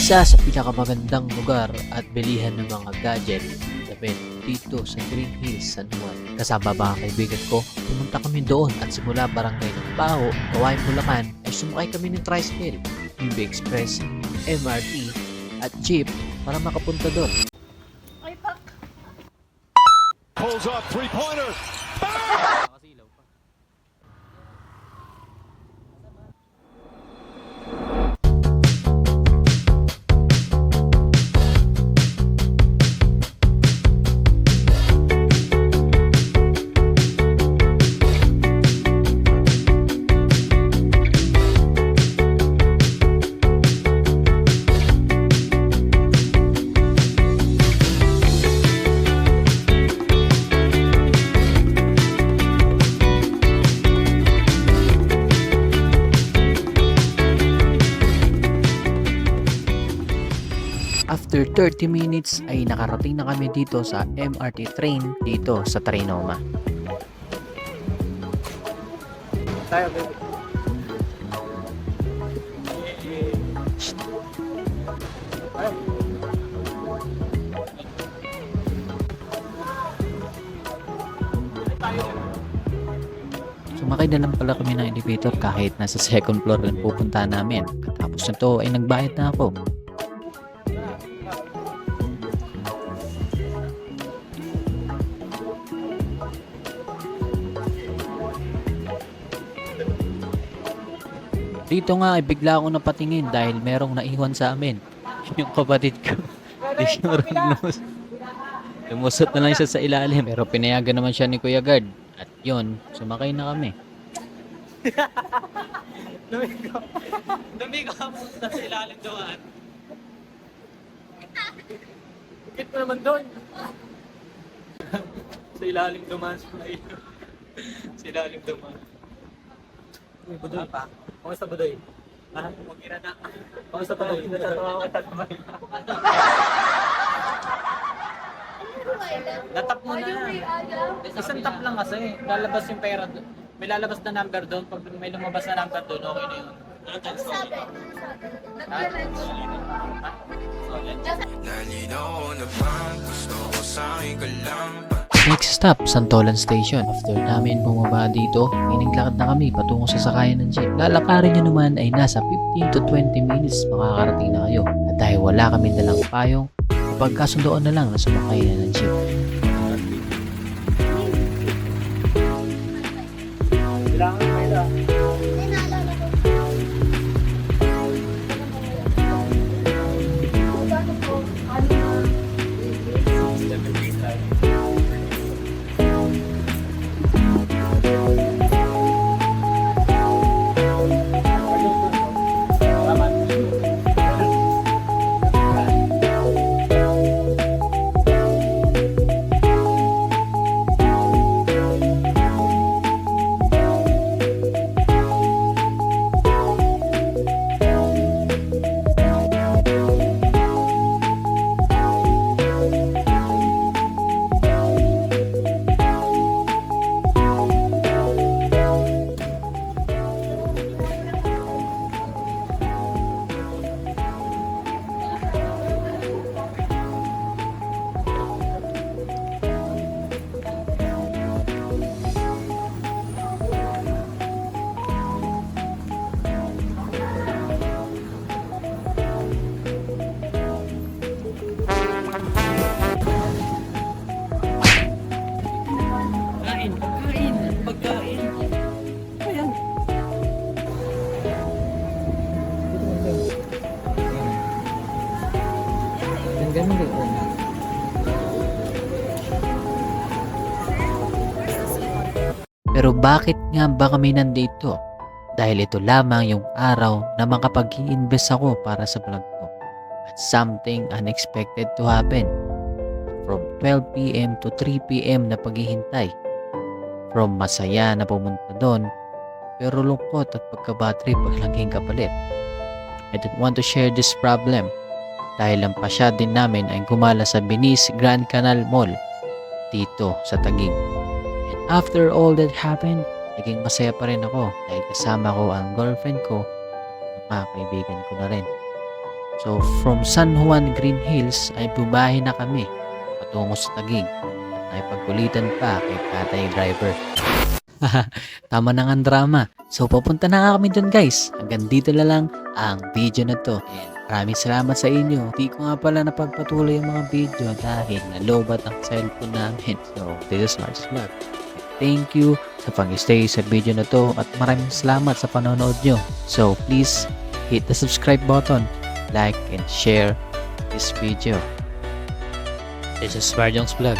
Isa sa pinakamagandang lugar at bilihan ng mga gadget damit dito sa Green Hills, San Juan. Kasama mga kaibigan ko, pumunta kami doon at simula barangay ng Baho, Kawayan, Bulacan ay sumakay kami ng tricycle, UB Express, MRT at jeep para makapunta doon. Pulls up three-pointer. After 30 minutes ay nakarating na kami dito sa MRT train dito sa Trinoma. Tayo, baby. Sumakay na lang pala kami ng elevator kahit nasa second floor lang pupunta namin. Tapos nito ay nagbayad na ako. Dito nga ay bigla ako napatingin dahil merong naiwan sa amin. Yung kapatid ko. Di siya marunong. Lumusot na lang siya sa ilalim pero pinayagan naman siya ni Kuya Guard. At yun, sumakay na kami. Lumigo ka punta sa ilalim doon. Bakit mo naman doon? Sa ilalim dumaan sa ilalim. Sa ilalim dumaan. Uy, Budoy. Kamusta Budoy? Ah, kumagina na. Kamusta Budoy? Natatawa ka tatmay. Natap mo na. Isang tap lang kasi. Lalabas yung pera doon. May lalabas na number doon. Pag may lumabas na number doon, okay na yun. Nalinaw na bang gusto ko sa'yo ka lang. Next stop, Santolan Station. After namin bumaba dito, iniglakad na kami patungo sa sakayan ng jeep. Lalakarin nyo naman ay nasa 15 to 20 minutes makakarating na kayo. At dahil wala kami dalang payong, pagkasundoan na lang na sumakay na ng jeep. Kailangan mo ito. Pagkain. Ayan. Ganun din. Pero bakit nga ba kami nandito? Dahil ito lamang yung araw na makapag-i-invest ako para sa vlog ko. At something unexpected to happen. From 12 PM to 3 PM na paghihintay. From masaya na pumunta doon, pero lungkot at pagka-battery paglaging kapalit. I don't want to share this problem dahil ang pasya din namin ay gumala sa Venice Grand Canal Mall dito sa Taguig. And after all that happened, naging masaya pa rin ako dahil kasama ko ang girlfriend ko at mga kaibigan ko na rin. So from San Juan Green Hills ay bumahe na kami patungo sa Taguig at ay pagkulitan pa kay tatay driver. Tama na ang drama. So papunta na nga kami dun guys. Hanggang dito na lang ang video na to. And maraming salamat sa inyo. Di ko nga pala napagpatuloy yung mga video dahil nalobat ang cellphone namin. So this is Mark's Vlog. Thank you sa pag-stay sa video na to at maraming salamat sa panonood nyo. So please hit the subscribe button, like and share this video. This is Marjong's Vlog.